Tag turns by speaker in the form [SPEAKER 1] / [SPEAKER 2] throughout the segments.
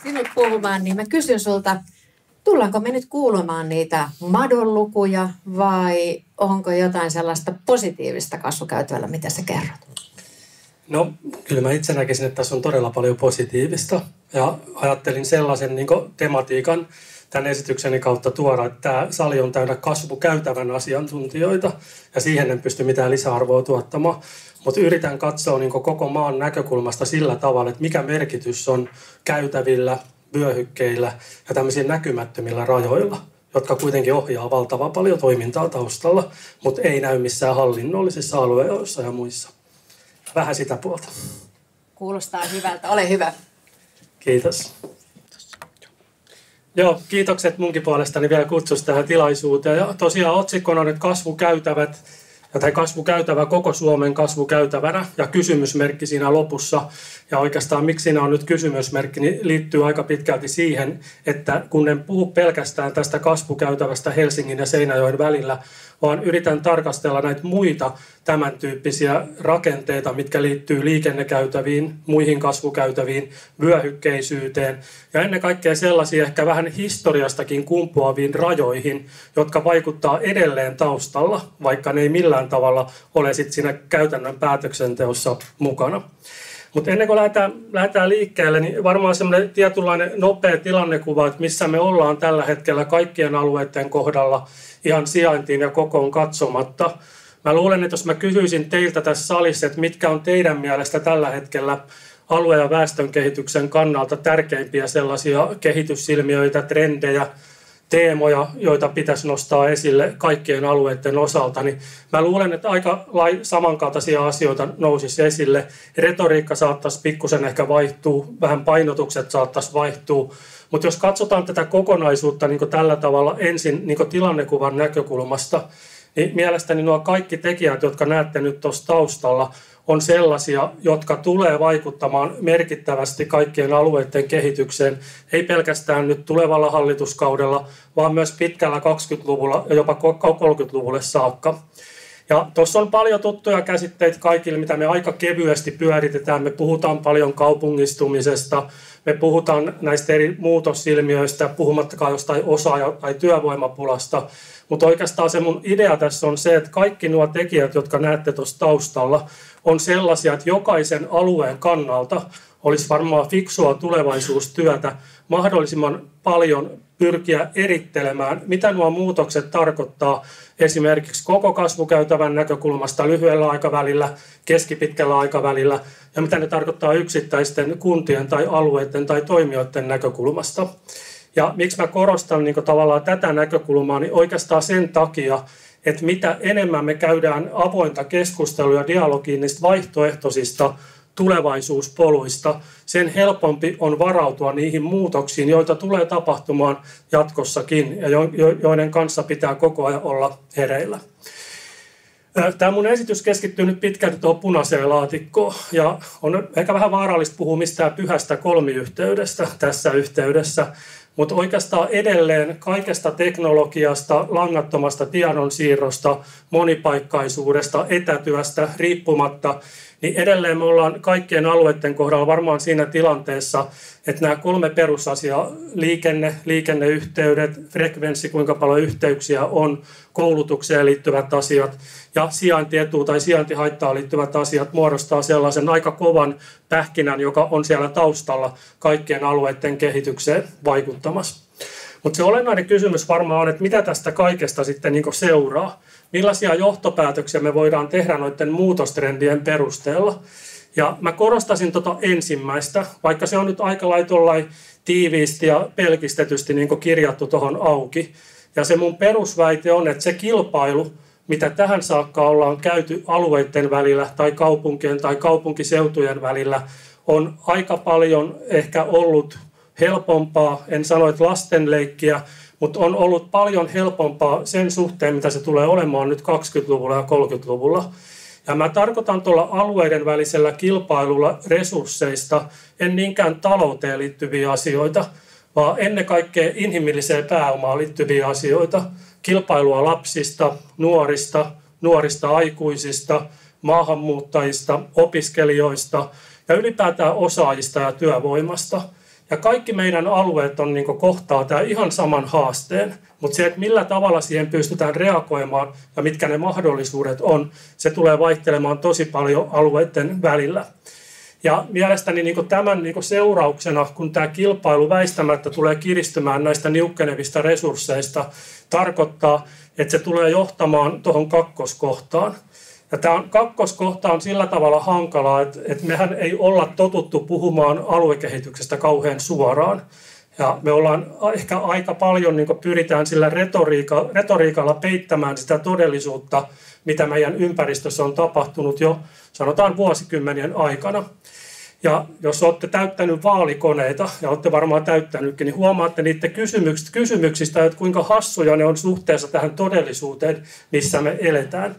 [SPEAKER 1] sinut puhumaan, niin mä kysyn sulta, tullaanko me nyt kuulemaan niitä madonlukuja vai onko jotain sellaista positiivista kasvukäytävällä, mitä sä kerrot?
[SPEAKER 2] No, kyllä mä itse näkisin, että tässä on todella paljon positiivista. Ja ajattelin sellaisen tematiikan tämän esitykseni kautta tuoda, että tämä sali on täynnä kasvukäytävän asiantuntijoita ja siihen en pysty mitään lisäarvoa tuottamaan. Mutta yritän katsoa koko maan näkökulmasta sillä tavalla, että mikä merkitys on käytävillä, vyöhykkeillä ja tämmöisillä näkymättömillä rajoilla, jotka kuitenkin ohjaa valtavan paljon toimintaa taustalla, mutta ei näy missään hallinnollisissa alueissa ja muissa. Vähän sitä puolta.
[SPEAKER 1] Kuulostaa hyvältä. Ole hyvä.
[SPEAKER 2] Kiitos. Joo, kiitokset munkin puolestani vielä kutsusta tähän tilaisuuteen. Ja tosiaan otsikkona on nyt kasvukäytävät, tai kasvukäytävä koko Suomen kasvukäytävänä ja kysymysmerkki siinä lopussa. Ja oikeastaan miksi siinä on nyt kysymysmerkki, niin liittyy aika pitkälti siihen, että kun en puhu pelkästään tästä kasvukäytävästä Helsingin ja Seinäjoen välillä, vaan yritän tarkastella näitä muita tämän tyyppisiä rakenteita, mitkä liittyy liikennekäytäviin, muihin kasvukäytäviin, vyöhykkeisyyteen ja ennen kaikkea sellaisia ehkä vähän historiastakin kumpuaviin rajoihin, jotka vaikuttaa edelleen taustalla, vaikka ne ei millään tavalla ole sit siinä käytännön päätöksenteossa mukana. Mutta ennen kuin lähdetään liikkeelle, niin varmaan semmoinen tietynlainen nopea tilannekuva, että missä me ollaan tällä hetkellä kaikkien alueiden kohdalla ihan sijaintiin ja kokoon katsomatta. Mä luulen, että jos mä kysyisin teiltä tässä salissa, että mitkä on teidän mielestä tällä hetkellä alue- ja väestönkehityksen kannalta tärkeimpiä sellaisia kehitysilmiöitä, trendejä, teemoja, joita pitäisi nostaa esille kaikkien alueiden osalta, niin mä luulen, että aika samankaltaisia asioita nousisi esille. Retoriikka saattaisi pikkusen ehkä vaihtua, vähän painotukset saattaisi vaihtua, mutta jos katsotaan tätä kokonaisuutta niin tällä tavalla ensin niin tilannekuvan näkökulmasta, niin mielestäni nuo kaikki tekijät, jotka näette nyt tuossa taustalla, on sellaisia, jotka tulee vaikuttamaan merkittävästi kaikkien alueiden kehitykseen, ei pelkästään nyt tulevalla hallituskaudella, vaan myös pitkällä 20-luvulla ja jopa 30-luvulle saakka. Ja tuossa on paljon tuttuja käsitteitä kaikille, mitä me aika kevyesti pyöritetään. Me puhutaan paljon kaupungistumisesta, me puhutaan näistä eri muutosilmiöistä, puhumattakaan jostain osaaja- tai työvoimapulasta. Mutta oikeastaan se mun idea tässä on se, että kaikki nuo tekijät, jotka näette tuossa taustalla, on sellaisia, että jokaisen alueen kannalta olisi varmaan fiksua tulevaisuustyötä mahdollisimman paljon pyrkiä erittelemään, mitä nuo muutokset tarkoittaa esimerkiksi koko kasvukäytävän näkökulmasta lyhyellä aikavälillä, keskipitkällä aikavälillä ja mitä ne tarkoittaa yksittäisten kuntien tai alueiden tai toimijoiden näkökulmasta. Ja miksi mä korostan tavallaan tätä näkökulmaa, niin oikeastaan sen takia, että mitä enemmän me käydään avointa keskustelua ja dialogia niistä vaihtoehtoisista tulevaisuuspoluista, sen helpompi on varautua niihin muutoksiin, joita tulee tapahtumaan jatkossakin ja joiden kanssa pitää koko ajan olla hereillä. Tämä mun esitys keskittyy nyt pitkälti tuohon punaiseen laatikkoon ja on ehkä vähän vaarallista puhua mistään pyhästä kolmiyhteydestä tässä yhteydessä, mutta oikeastaan edelleen kaikesta teknologiasta, langattomasta tiedonsiirrosta, monipaikkaisuudesta, etätyöstä riippumatta, niin edelleen me ollaan kaikkien alueiden kohdalla varmaan siinä tilanteessa, että nämä 3 perusasiaa, liikenneyhteydet, frekvenssi, kuinka paljon yhteyksiä on, koulutukseen liittyvät asiat ja sijaintietuun tai sijaintihaittaan liittyvät asiat muodostaa sellaisen aika kovan pähkinän, joka on siellä taustalla kaikkien alueiden kehitykseen vaikuttamassa. Mutta se olennainen kysymys varmaan on, että mitä tästä kaikesta sitten seuraa. Millaisia johtopäätöksiä me voidaan tehdä noiden muutostrendien perusteella. Ja mä korostasin ensimmäistä, vaikka se on nyt aika lailla tiiviisti ja pelkistetysti kirjattu tuohon auki. Ja se mun perusväite on, että se kilpailu, mitä tähän saakka ollaan käyty alueiden välillä tai kaupunkien tai kaupunkiseutujen välillä, on aika paljon ehkä ollut helpompaa, en sano, että lastenleikkiä, mutta on ollut paljon helpompaa sen suhteen, mitä se tulee olemaan nyt 20-luvulla ja 30-luvulla. Ja mä tarkoitan tuolla alueiden välisellä kilpailulla resursseista, en niinkään talouteen liittyviä asioita, vaan ennen kaikkea inhimilliseen pääomaan liittyviä asioita. Kilpailua lapsista, nuorista aikuisista, maahanmuuttajista, opiskelijoista ja ylipäätään osaajista ja työvoimasta. Ja kaikki meidän alueet on kohtaa tämä ihan saman haasteen, mutta se, että millä tavalla siihen pystytään reagoimaan ja mitkä ne mahdollisuudet on, se tulee vaihtelemaan tosi paljon alueiden välillä. Ja mielestäni tämän seurauksena, kun tämä kilpailu väistämättä tulee kiristymään näistä niukkenevista resursseista, tarkoittaa, että se tulee johtamaan tuohon kakkoskohtaan. Ja tämä kakkoskohta on sillä tavalla hankalaa, että mehän ei olla totuttu puhumaan aluekehityksestä kauhean suoraan. Ja me ollaan ehkä aika paljon pyritään sillä retoriikalla peittämään sitä todellisuutta, mitä meidän ympäristössä on tapahtunut jo, sanotaan vuosikymmenien aikana. Ja jos olette täyttänyt vaalikoneita, ja olette varmaan täyttänytkin, niin huomaatte niiden kysymyksistä, että kuinka hassuja ne on suhteessa tähän todellisuuteen, missä me eletään.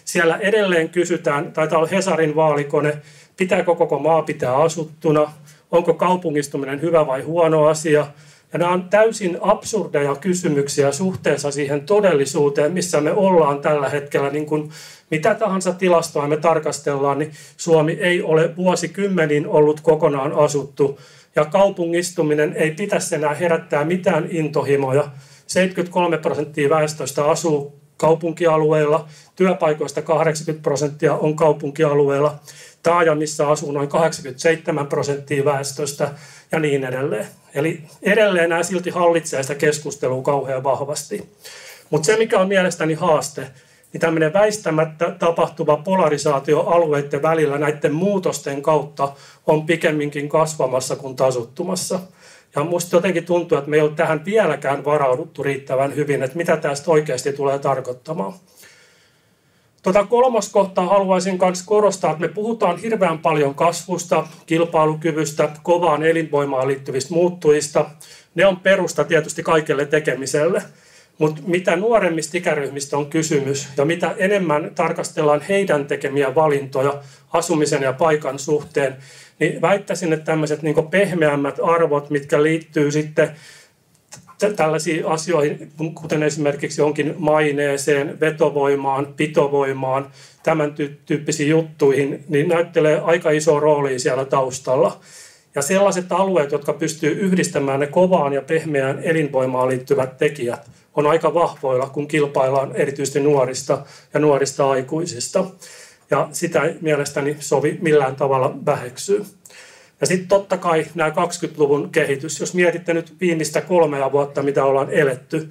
[SPEAKER 2] Siellä edelleen kysytään, taitaa olla Hesarin vaalikone, pitääkö koko maa pitää asuttuna, onko kaupungistuminen hyvä vai huono asia. Ja nämä on täysin absurdeja kysymyksiä suhteessa siihen todellisuuteen, missä me ollaan tällä hetkellä. Niin kuin mitä tahansa tilastoa me tarkastellaan, niin Suomi ei ole vuosikymmeniin ollut kokonaan asuttu. Ja kaupungistuminen ei pitäisi enää herättää mitään intohimoja. 73% väestöstä asuu kaupunkialueilla, työpaikoista 80% on kaupunkialueilla, taajamissa asuu noin 87% väestöstä ja niin edelleen. Eli edelleen nämä silti hallitsee sitä keskustelua kauhean vahvasti. Mutta se, mikä on mielestäni haaste, niin tämmöinen väistämättä tapahtuva polarisaatio alueiden välillä näiden muutosten kautta on pikemminkin kasvamassa kuin tasuttumassa. Ja musta jotenkin tuntuu, että me ei ole tähän vieläkään varauduttu riittävän hyvin, että mitä tästä oikeasti tulee tarkoittamaan. Kolmoskohtaa haluaisin myös korostaa, että me puhutaan hirveän paljon kasvusta, kilpailukyvystä, kovaan elinvoimaan liittyvistä muuttujista. Ne on perusta tietysti kaikelle tekemiselle. Mutta mitä nuoremmista ikäryhmistä on kysymys ja mitä enemmän tarkastellaan heidän tekemiä valintoja asumisen ja paikan suhteen, niin väittäisin, että tämmöiset pehmeämmät arvot, mitkä liittyy sitten tällaisiin asioihin, kuten esimerkiksi jonkin maineeseen, vetovoimaan, pitovoimaan, tämän tyyppisiin juttuihin, niin näyttelee aika iso roolia siellä taustalla. Ja sellaiset alueet, jotka pystyy yhdistämään ne kovaan ja pehmeään elinvoimaan liittyvät tekijät, on aika vahvoilla, kun kilpaillaan erityisesti nuorista ja nuorista aikuisista. Ja sitä ei mielestäni sovi millään tavalla väheksyä. Ja sitten totta kai nämä 20-luvun kehitys, jos mietitte nyt viimeistä 3 vuotta, mitä ollaan eletty,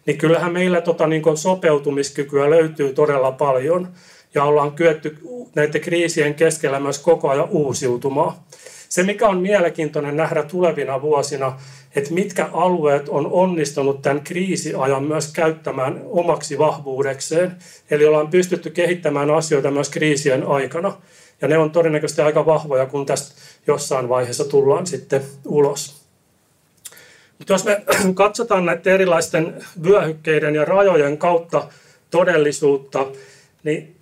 [SPEAKER 2] niin kyllähän meillä sopeutumiskykyä löytyy todella paljon ja ollaan kyetty näiden kriisien keskellä myös koko ajan uusiutumaan. Se, mikä on mielenkiintoinen nähdä tulevina vuosina, että mitkä alueet on onnistunut tämän kriisiajan myös käyttämään omaksi vahvuudekseen. Eli ollaan pystytty kehittämään asioita myös kriisien aikana. Ja ne on todennäköisesti aika vahvoja, kun tästä jossain vaiheessa tullaan sitten ulos. Mutta jos me katsotaan näiden erilaisten vyöhykkeiden ja rajojen kautta todellisuutta, niin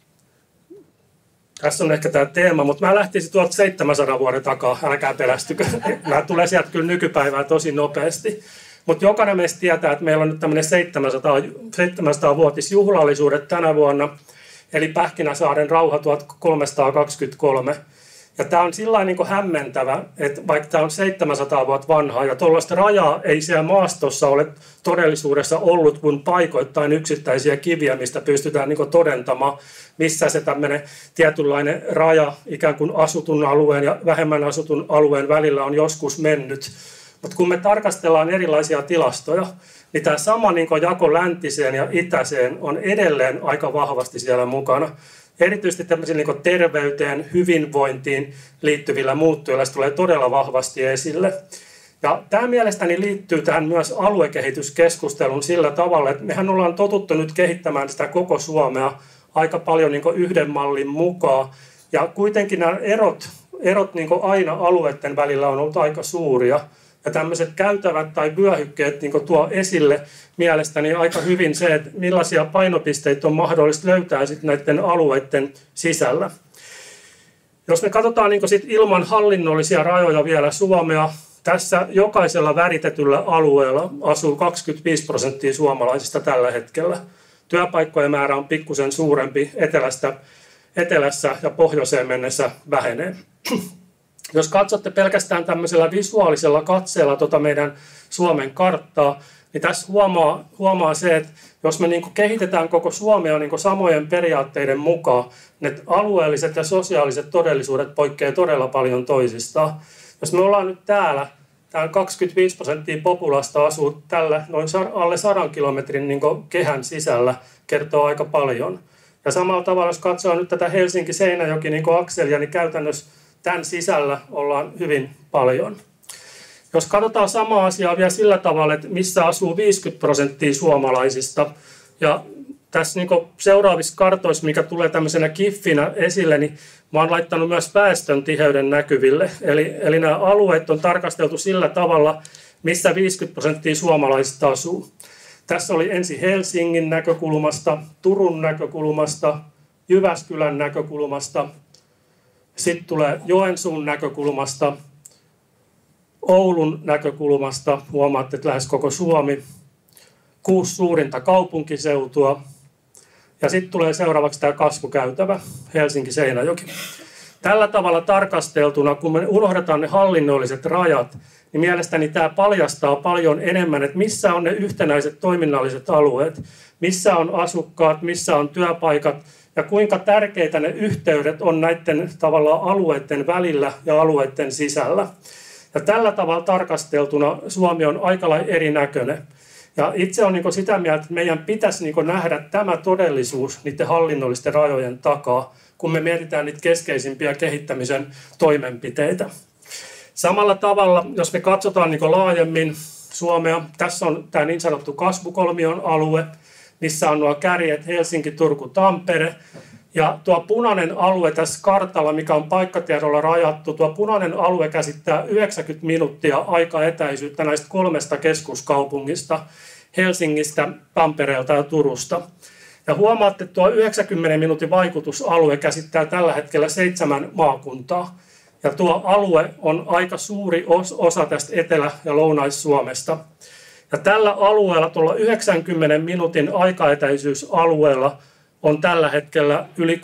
[SPEAKER 2] tässä on ehkä tämä teema, mutta mä lähtisin tuolta 700 vuoden takaa, älkää pelästykö. Mä tulee sieltä kyllä nykypäivää tosi nopeasti. Mutta jokainen meistä tietää, että meillä on nyt tämmöinen 700-vuotisjuhlallisuudet tänä vuonna, eli Pähkinäsaaren rauha 1323. Ja tämä on sillä niin hämmentävä, että vaikka tämä on 700 vuotta vanhaa ja tuollaista rajaa ei siellä maastossa ole todellisuudessa ollut kuin paikoittain yksittäisiä kiviä, mistä pystytään niin todentamaan, missä se tämmöinen tietynlainen raja ikään kuin asutun alueen ja vähemmän asutun alueen välillä on joskus mennyt. Mutta kun me tarkastellaan erilaisia tilastoja, niin tämä sama jako läntiseen ja itäiseen on edelleen aika vahvasti siellä mukana. Erityisesti tämmöisiin terveyteen, hyvinvointiin liittyvillä muuttujilla se tulee todella vahvasti esille. Ja tämä mielestäni liittyy tähän myös aluekehityskeskusteluun sillä tavalla, että mehän ollaan totuttu nyt kehittämään sitä koko Suomea aika paljon yhden mallin mukaan. Ja kuitenkin nämä erot aina alueiden välillä on ollut aika suuria. Ja tämmöiset käytävät tai vyöhykkeet tuo esille mielestäni aika hyvin se, että millaisia painopisteitä on mahdollista löytää sitten näiden alueiden sisällä. Jos me katsotaan sit ilman hallinnollisia rajoja vielä Suomea, tässä jokaisella väritetyllä alueella asuu 25% suomalaisista tällä hetkellä. Työpaikkojen määrä on pikkusen suurempi etelässä ja pohjoiseen mennessä vähenee. Jos katsotte pelkästään tämmöisellä visuaalisella katseella meidän Suomen karttaa, niin tässä huomaa se, että jos me kehitetään koko Suomea samojen periaatteiden mukaan, ne alueelliset ja sosiaaliset todellisuudet poikkeavat todella paljon toisistaan. Jos me ollaan nyt täällä 25% populasta asuu tällä noin alle 100 kilometrin kehän kertoo aika paljon. Ja samalla tavalla, jos katsoo nyt tätä Helsinki-Seinäjoki-akselia, niin käytännössä tämän sisällä ollaan hyvin paljon. Jos katsotaan samaa asiaa vielä sillä tavalla, että missä asuu 50% suomalaisista, ja tässä seuraavissa kartoissa, mikä tulee tämmöisenä kiffinä esille, niin mä oon laittanut myös väestön tiheyden näkyville. Eli nämä alueet on tarkasteltu sillä tavalla, missä 50% suomalaisista asuu. Tässä oli ensin Helsingin näkökulmasta, Turun näkökulmasta, Jyväskylän näkökulmasta, sitten tulee Joensuun näkökulmasta, Oulun näkökulmasta, huomaatte, että lähes koko Suomi, 6 suurinta kaupunkiseutua, ja sitten tulee seuraavaksi tämä kasvukäytävä, Helsinki-Seinäjoki. Tällä tavalla tarkasteltuna, kun me unohdetaan ne hallinnolliset rajat, niin mielestäni tämä paljastaa paljon enemmän, että missä on ne yhtenäiset toiminnalliset alueet, missä on asukkaat, missä on työpaikat, ja kuinka tärkeitä ne yhteydet on näiden tavallaan alueiden välillä ja alueiden sisällä. Ja tällä tavalla tarkasteltuna Suomi on aika lailla erinäköinen. Ja itse olen sitä mieltä, että meidän pitäisi nähdä tämä todellisuus niiden hallinnollisten rajojen takaa, kun me mietitään niitä keskeisimpiä kehittämisen toimenpiteitä. Samalla tavalla, jos me katsotaan laajemmin Suomea, tässä on tämä niin sanottu kasvukolmion alue, missä on nuo kärjet Helsinki, Turku, Tampere. Ja tuo punainen alue tässä kartalla, mikä on paikkatiedolla rajattu, tuo punainen alue käsittää 90 minuuttia aikaetäisyyttä näistä 3 keskuskaupungista, Helsingistä, Tampereelta ja Turusta. Ja huomaatte, että tuo 90 minuutin vaikutusalue käsittää tällä hetkellä 7 maakuntaa. Ja tuo alue on aika suuri osa tästä Etelä- ja Lounais-Suomesta. Ja tällä alueella, tuolla 90 minuutin aikaetäisyysalueella, on tällä hetkellä yli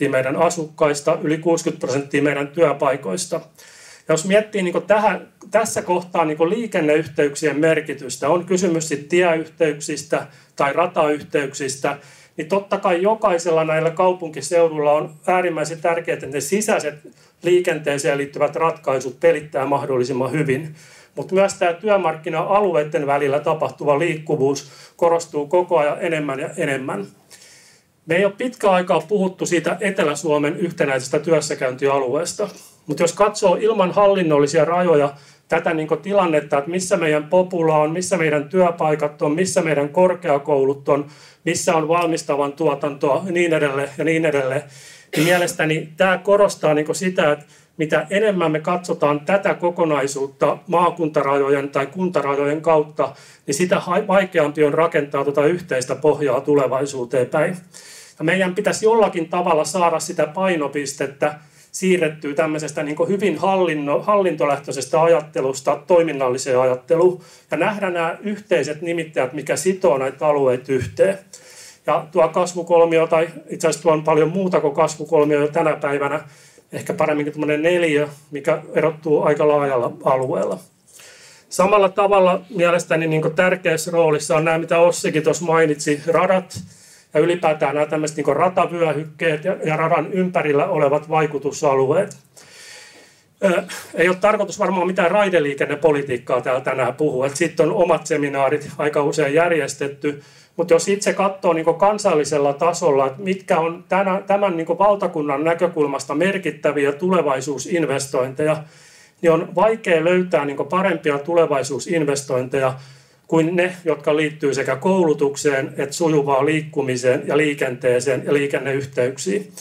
[SPEAKER 2] 60% meidän asukkaista, yli 60% meidän työpaikoista. Ja jos miettii tässä kohtaa liikenneyhteyksien merkitystä, on kysymys sitten tieyhteyksistä tai ratayhteyksistä, niin totta kai jokaisella näillä kaupunkiseudulla on äärimmäisen tärkeää, että ne sisäiset liikenteeseen liittyvät ratkaisut pelittää mahdollisimman hyvin. Mutta myös tämä työmarkkina-alueiden välillä tapahtuva liikkuvuus korostuu koko ajan enemmän ja enemmän. Me ei ole pitkä aikaa puhuttu siitä Etelä-Suomen yhtenäisestä työssäkäyntialueesta, mutta jos katsoo ilman hallinnollisia rajoja tätä tilannetta, että missä meidän popula on, missä meidän työpaikat on, missä meidän korkeakoulut on, missä on valmistavan tuotantoa ja niin edelleen, niin mielestäni tämä korostaa sitä, että mitä enemmän me katsotaan tätä kokonaisuutta maakuntarajojen tai kuntarajojen kautta, niin sitä vaikeampi on rakentaa yhteistä pohjaa tulevaisuuteen päin. Ja meidän pitäisi jollakin tavalla saada sitä painopistettä siirrettyä tämmöisestä hyvin hallintolähtöisestä ajattelusta toiminnalliseen ajatteluun ja nähdä nämä yhteiset nimittäjät, mikä sitoo näitä alueita yhteen. Ja tuo kasvukolmio, tai itse asiassa tuo on paljon muuta kuin kasvukolmio jo tänä päivänä, ehkä paremminkin tämmöinen 4, mikä erottuu aika laajalla alueella. Samalla tavalla mielestäni tärkeässä roolissa on nämä, mitä Ossikin tuossa mainitsi, radat ja ylipäätään nämä tämmöiset ratavyöhykkeet ja radan ympärillä olevat vaikutusalueet. Ei ole tarkoitus varmaan mitään raideliikennepolitiikkaa täällä tänään puhua, että sitten on omat seminaarit aika usein järjestetty, mutta jos itse katsoo kansallisella tasolla, että mitkä on tämän valtakunnan näkökulmasta merkittäviä tulevaisuusinvestointeja, niin on vaikea löytää parempia tulevaisuusinvestointeja kuin ne, jotka liittyy sekä koulutukseen että sujuvaan liikkumiseen ja liikenteeseen ja liikenneyhteyksiin.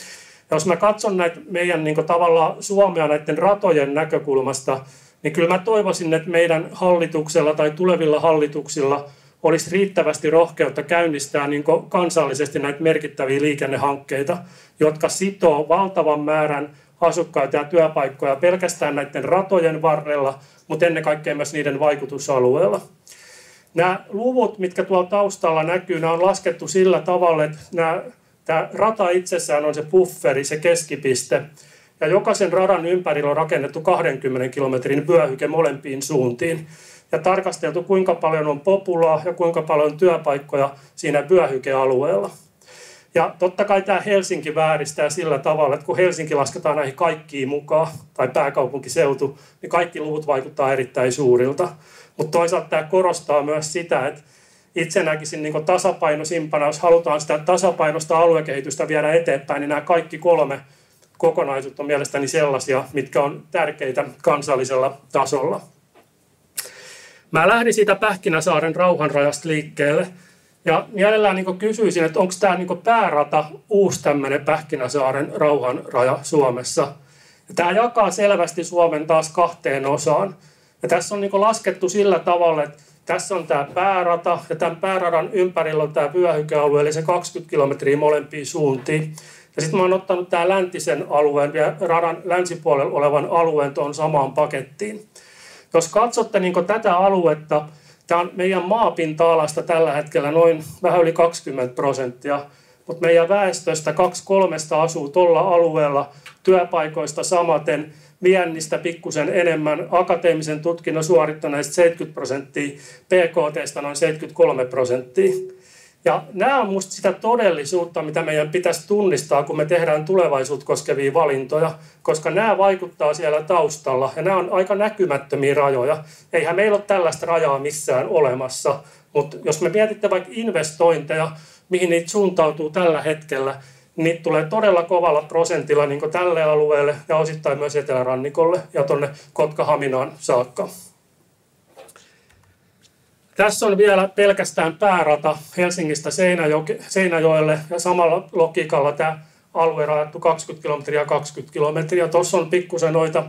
[SPEAKER 2] Ja jos mä katson näitä meidän tavallaan Suomea näiden ratojen näkökulmasta, niin kyllä mä toivoisin, että meidän hallituksella tai tulevilla hallituksilla olisi riittävästi rohkeutta käynnistää kansallisesti näitä merkittäviä liikennehankkeita, jotka sitoo valtavan määrän asukkaita ja työpaikkoja pelkästään näiden ratojen varrella, mutta ennen kaikkea myös niiden vaikutusalueella. Nämä luvut, mitkä tuolla taustalla näkyy, nämä on laskettu sillä tavalla, että tämä rata itsessään on se bufferi, se keskipiste, ja jokaisen radan ympärillä on rakennettu 20 kilometrin vyöhyke molempiin suuntiin. Ja tarkasteltu, kuinka paljon on populaa ja kuinka paljon on työpaikkoja siinä vyöhykealueella. Ja totta kai tämä Helsinki vääristää sillä tavalla, että kun Helsinki lasketaan näihin kaikkiin mukaan, tai pääkaupunkiseutu, niin kaikki luvut vaikuttaa erittäin suurilta. Mutta toisaalta tämä korostaa myös sitä, että itse näkisin niin tasapainoisimpana, jos halutaan sitä tasapainosta aluekehitystä viedä eteenpäin, niin nämä kaikki 3 kokonaisuutta on mielestäni sellaisia, mitkä on tärkeitä kansallisella tasolla. Mä lähdin siitä Pähkinäsaaren rauhanrajasta liikkeelle ja mielellään niin kysyisin, että onko tämä niin päärata uusi tämmöinen Pähkinäsaaren rauhanraja Suomessa. Ja tämä jakaa selvästi Suomen taas 2 osaan. Ja tässä on niin laskettu sillä tavalla, että tässä on tämä päärata ja tämän pääradan ympärillä on tämä vyöhykealue, eli se 20 kilometriä molempiin suuntiin. Ja sitten mä oon ottanut tämän läntisen alueen ja radan länsipuolella olevan alueen tuon samaan pakettiin. Jos katsotte niin tätä aluetta, tämä on meidän maapinta-alasta tällä hetkellä noin vähän yli 20%, mutta meidän väestöstä 2/3 asuu tuolla alueella, työpaikoista samaten, viennistä pikkusen enemmän, akateemisen tutkinnon suorittaneista 70%, PKT:sta noin 73%. Ja nämä on minusta sitä todellisuutta, mitä meidän pitäisi tunnistaa, kun me tehdään tulevaisuutta koskevia valintoja, koska nämä vaikuttaa siellä taustalla ja nämä on aika näkymättömiä rajoja. Eihän meillä ole tällaista rajaa missään olemassa, mutta jos me mietitte vaikka investointeja, mihin niitä suuntautuu tällä hetkellä, niin niitä tulee todella kovalla prosentilla niin kuin tälle alueelle ja osittain myös etelärannikolle ja tuonne Kotka-Haminaan saakka. Tässä on vielä pelkästään päärata Helsingistä Seinäjoelle ja samalla logiikalla tämä alue rajattu 20 kilometriä 20 kilometriä. Tuossa on pikkusen noita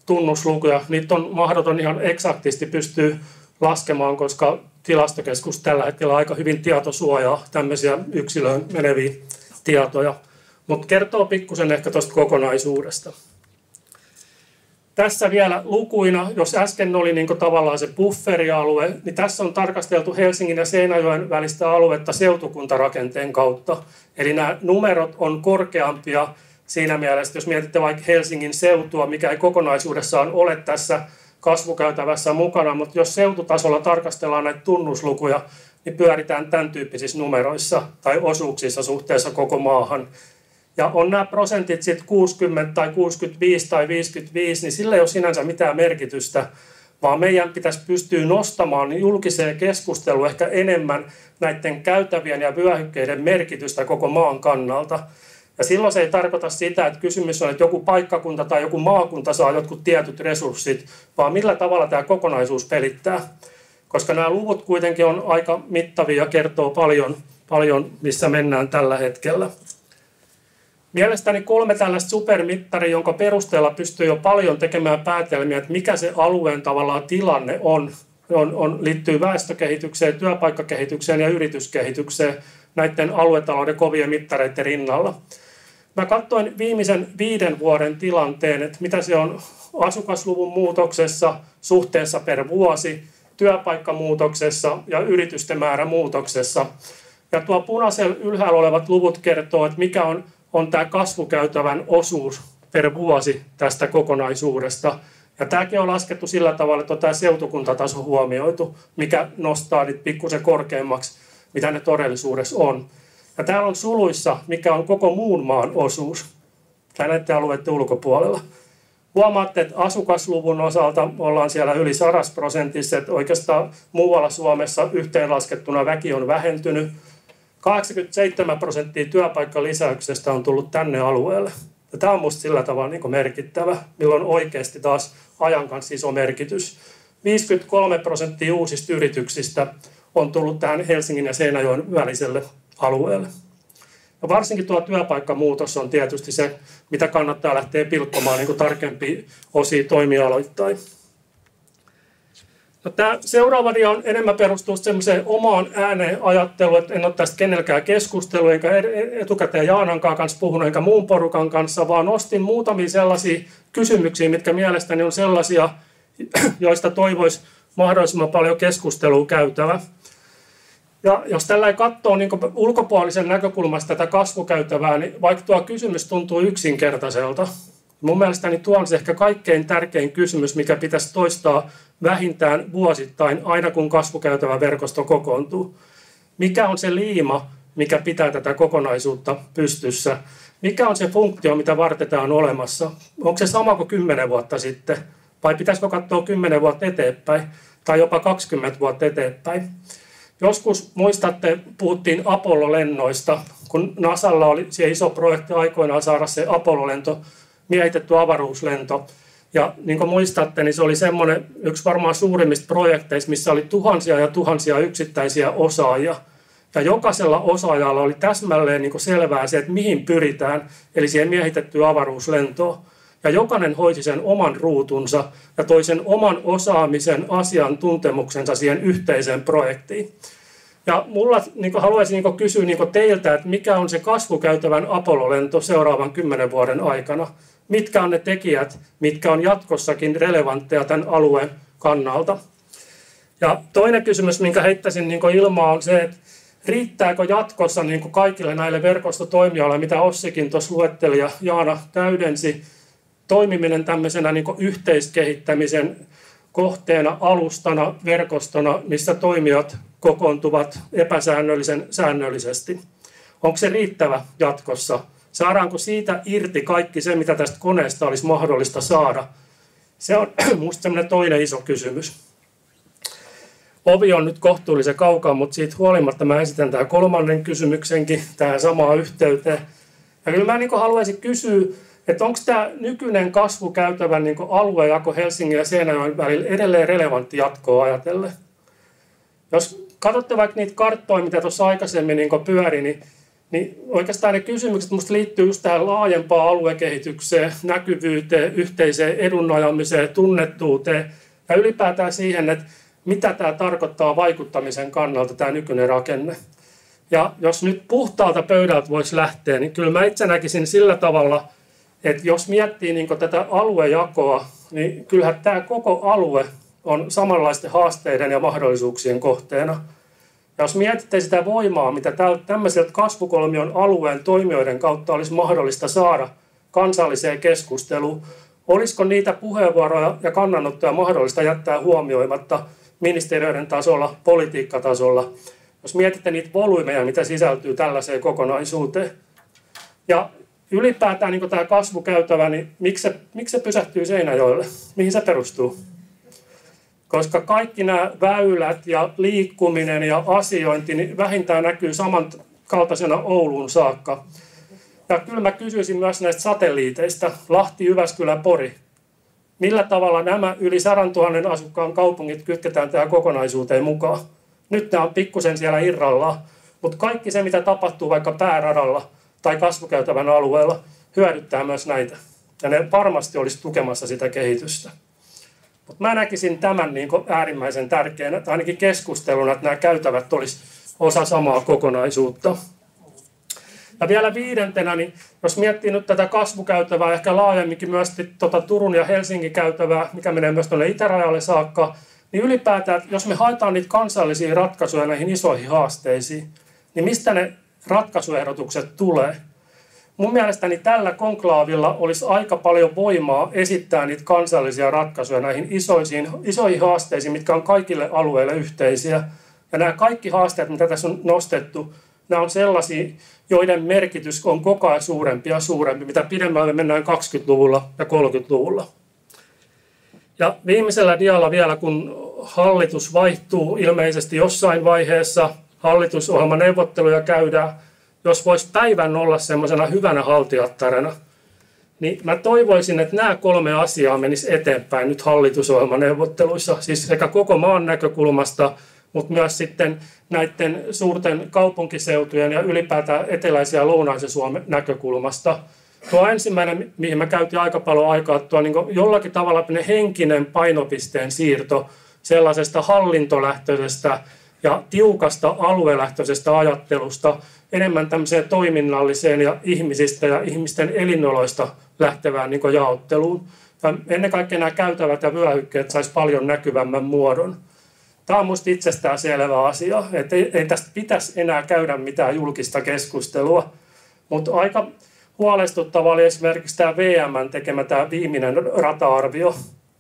[SPEAKER 2] tunnuslukuja. Niitä on mahdoton ihan eksaktisti pystyä laskemaan, koska tilastokeskus tällä hetkellä aika hyvin tietosuojaa tämmöisiä yksilöön meneviä tietoja. Mutta kertoo pikkusen ehkä tuosta kokonaisuudesta. Tässä vielä lukuina, jos äsken oli niin tavallaan se bufferialue, niin tässä on tarkasteltu Helsingin ja Seinäjoen välistä aluetta seutukuntarakenteen kautta. Eli nämä numerot on korkeampia siinä mielessä, jos mietitte vaikka Helsingin seutua, mikä ei kokonaisuudessaan ole tässä kasvukäytävässä mukana, mutta jos seututasolla tarkastellaan näitä tunnuslukuja, niin pyöritään tämän tyyppisissä numeroissa tai osuuksissa suhteessa koko maahan. Ja on nämä prosentit sitten 60 tai 65 tai 55, niin sillä ei ole sinänsä mitään merkitystä, vaan meidän pitäisi pystyä nostamaan julkiseen keskusteluun ehkä enemmän näiden käytävien ja vyöhykkeiden merkitystä koko maan kannalta. Ja silloin se ei tarkoita sitä, että kysymys on, että joku paikkakunta tai joku maakunta saa jotkut tietyt resurssit, vaan millä tavalla tämä kokonaisuus pelittää. Koska nämä luvut kuitenkin on aika mittavia ja kertoo paljon, missä mennään tällä hetkellä. Mielestäni 3 tällaista supermittaria, jonka perusteella pystyy jo paljon tekemään päätelmiä, että mikä se alueen tavallaan tilanne liittyy väestökehitykseen, työpaikkakehitykseen ja yrityskehitykseen näiden aluetalouden kovien mittareiden rinnalla. Mä katsoin viimeisen 5 vuoden tilanteen, että mitä se on asukasluvun muutoksessa suhteessa per vuosi, työpaikkamuutoksessa ja yritysten määrä muutoksessa. Ja tuo punaisella ylhäällä olevat luvut kertoo, että mikä on tämä kasvukäytävän osuus per vuosi tästä kokonaisuudesta. Ja tämäkin on laskettu sillä tavalla, että on tämä seutukuntataso huomioitu, mikä nostaa niitä pikkusen korkeammaksi, mitä ne todellisuudessa on. Ja täällä on suluissa, mikä on koko muun maan osuus näiden alueiden ulkopuolella. Huomaatte, että asukasluvun osalta ollaan siellä yli 100%, että oikeastaan muualla Suomessa yhteenlaskettuna väki on vähentynyt. 87% työpaikkalisäyksestä on tullut tänne alueelle. Ja tämä on minusta sillä tavalla niin merkittävä, milloin oikeasti taas ajan kanssa iso merkitys. 53% uusista yrityksistä on tullut tähän Helsingin ja Seinäjoen väliselle alueelle. Ja varsinkin tuo työpaikkamuutos on tietysti se, mitä kannattaa lähteä pilkkomaan niin tarkempia osia toimialoittain. No, tämä seuraava dia on enemmän perustuu semmoiseen omaan ääneen ajatteluun, että en ole tästä kenelläkään keskustelua, enkä etukäteen Jaanankaan kanssa puhunut, enkä muun porukan kanssa, vaan nostin muutamia sellaisia kysymyksiä, mitkä mielestäni on sellaisia, joista toivoisi mahdollisimman paljon keskustelua käytävä. Ja jos tällä katsoo niin ulkopuolisen näkökulmasta tätä kasvukäytävää, niin vaikka tuo kysymys tuntuu yksinkertaiselta, Mun mielestäni tuo on se ehkä kaikkein tärkein kysymys, mikä pitäisi toistaa vähintään vuosittain, aina kun kasvukäytävä verkosto kokoontuu. Mikä on se liima, mikä pitää tätä kokonaisuutta pystyssä? Mikä on se funktio, mitä varten tämä on olemassa? Onko se sama kuin 10 vuotta sitten? Vai pitäisikö katsoa 10 vuotta eteenpäin? Tai jopa 20 vuotta eteenpäin? Joskus muistatte, puhuttiin Apollo-lennoista, kun NASAlla oli se iso projekti aikoinaan saada se Apollo-lento, miehitetty avaruuslento. Ja niin kuin muistatte, niin se oli semmoinen yksi varmaan suurimmista projekteista, missä oli tuhansia ja tuhansia yksittäisiä osaajia. Ja jokaisella osaajalla oli täsmälleen niin kuin selvää se, että mihin pyritään, eli siihen miehitettyyn avaruuslentoon. Ja jokainen hoiti sen oman ruutunsa ja toi sen oman osaamisen, asiantuntemuksensa siihen yhteiseen projektiin. Ja mulla haluaisin kysyä teiltä, että mikä on se kasvukäytävän Apollo-lento seuraavan 10 vuoden aikana? Mitkä on ne tekijät, mitkä on jatkossakin relevantteja tämän alueen kannalta? Ja toinen kysymys, minkä heittäisin ilmaan, on se, että riittääkö jatkossa kaikille näille verkostotoimijoille, mitä Ossikin tuossa luetteli ja Jaana täydensi, toimiminen tämmöisenä yhteiskehittämisen kohteena, alustana, verkostona, missä toimijat kokoontuvat epäsäännöllisen säännöllisesti. Onko se riittävä jatkossa? Saadaanko siitä irti kaikki se, mitä tästä koneesta olisi mahdollista saada? Se on minusta semmoinen toinen iso kysymys. Ovi on nyt kohtuullisen kaukaa, mutta siitä huolimatta mä esitän tämän kolmannen kysymyksenkin tähän samaan yhteyteen. Ja kyllä mä haluaisin kysyä, että onko tämä nykyinen kasvukäytävän aluejako Helsingin ja Seinäjoen välillä edelleen relevantti jatkoa ajatellen? Jos katsotte vaikka niitä karttoja, mitä tuossa aikaisemmin pyöri, niin oikeastaan ne kysymykset minusta liittyy just tähän laajempaan aluekehitykseen, näkyvyyteen, yhteiseen edunajamiseen, tunnettuuteen ja ylipäätään siihen, että mitä tämä tarkoittaa vaikuttamisen kannalta, tämä nykyinen rakenne. Ja jos nyt puhtaalta pöydältä voisi lähteä, niin kyllä mä itse näkisin sillä tavalla, että jos miettii tätä aluejakoa, niin kyllähän tämä koko alue on samanlaisten haasteiden ja mahdollisuuksien kohteena. Ja jos mietitte sitä voimaa, mitä tämmöiseltä kasvukolmion alueen toimijoiden kautta olisi mahdollista saada kansalliseen keskusteluun, olisiko niitä puheenvuoroja ja kannanottoja mahdollista jättää huomioimatta ministeriöiden tasolla, politiikkatasolla, jos mietitte niitä volyymeja, mitä sisältyy tällaiseen kokonaisuuteen. Ja ylipäätään tämä kasvukäytävä, niin miksi se pysähtyy Seinäjoelle? Mihin se perustuu? Koska kaikki nämä väylät ja liikkuminen ja asiointi niin vähintään näkyy samankaltaisena Ouluun saakka. Ja kyllä mä kysyisin myös näistä satelliiteista, Lahti, Jyväskylä, Pori. Millä tavalla nämä yli 100 000 asukkaan kaupungit kytketään tähän kokonaisuuteen mukaan? Nyt nämä on pikkusen siellä irrallaan, mutta kaikki se, mitä tapahtuu vaikka pääradalla tai kasvukäytävän alueella, hyödyttää myös näitä. Ja ne varmasti olisi tukemassa sitä kehitystä. Mutta mä näkisin tämän äärimmäisen tärkeänä, että ainakin keskusteluna, että nämä käytävät olisi osa samaa kokonaisuutta. Ja vielä viidentenä, niin jos miettii nyt tätä kasvukäytävää, ehkä laajemminkin myös Turun ja Helsingin käytävää, mikä menee myös tuonne itärajalle saakka, niin ylipäätään, jos me haetaan niitä kansallisia ratkaisuja näihin isoihin haasteisiin, niin mistä ne ratkaisuehdotukset tulee? Mun mielestäni tällä konklaavilla olisi aika paljon voimaa esittää niitä kansallisia ratkaisuja näihin isoihin haasteisiin, mitkä on kaikille alueille yhteisiä. Ja nämä kaikki haasteet, mitä tässä on nostettu, nämä on sellaisia, joiden merkitys on koko ajan suurempi ja suurempi, mitä pidemmälle mennään 20-luvulla ja 30-luvulla. Ja viimeisellä dialla vielä, kun hallitus vaihtuu ilmeisesti jossain vaiheessa, hallitusohjelmaneuvotteluja käydään, jos voisi päivän olla semmoisena hyvänä haltijattarena, niin mä toivoisin, että nämä 3 asiaa menisi eteenpäin nyt hallitusohjelmaneuvotteluissa, siis sekä koko maan näkökulmasta, mutta myös sitten näiden suurten kaupunkiseutujen ja ylipäätään eteläisen ja lounaisen Suomen näkökulmasta. Tuo ensimmäinen, mihin mä käytin aika paljon aikaa, tuo jollakin tavalla henkinen painopisteen siirto sellaisesta hallintolähtöisestä ja tiukasta aluelähtöisestä ajattelusta enemmän tämmöiseen toiminnalliseen ja ihmisistä ja ihmisten elinoloista lähtevään jaotteluun. Ja ennen kaikkea nämä käytävät ja vyöhykkeet saisi paljon näkyvämmän muodon. Tämä on minusta itsestään selvä asia, että ei tästä pitäisi enää käydä mitään julkista keskustelua, mutta aika huolestuttava oli esimerkiksi tämä VM:n tekemä tämä viimeinen rata-arvio.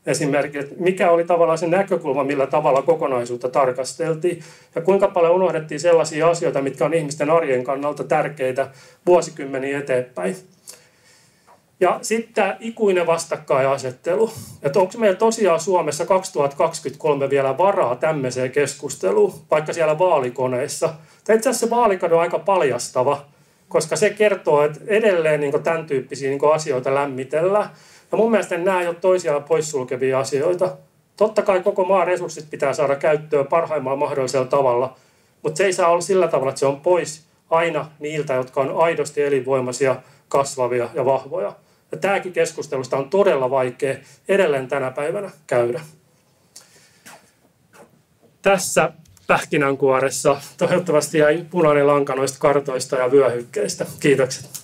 [SPEAKER 2] Esimerkiksi, että mikä oli tavallaan se näkökulma, millä tavalla kokonaisuutta tarkasteltiin ja kuinka paljon unohdettiin sellaisia asioita, mitkä on ihmisten arjen kannalta tärkeitä vuosikymmeniä eteenpäin. Ja sitten tämä ikuinen vastakkainasettelu. Että onko meillä tosiaan Suomessa 2023 vielä varaa tämmöiseen keskusteluun, vaikka siellä vaalikoneissa. Tai itse asiassa se vaalikado on aika paljastava, koska se kertoo, että edelleen niin tämän tyyppisiä niin asioita lämmitellään. Ja mun mielestä nämä ei ole toisiaan poissulkevia asioita. Totta kai koko maan resurssit pitää saada käyttöön parhaimmalla mahdollisella tavalla, mutta se ei saa olla sillä tavalla, että se on pois aina niiltä, jotka on aidosti elinvoimaisia, kasvavia ja vahvoja. Ja tämäkin keskustelusta on todella vaikea edelleen tänä päivänä käydä. Tässä pähkinänkuoressa toivottavasti jäi punainen lanka noista kartoista ja vyöhykkeistä. Kiitokset.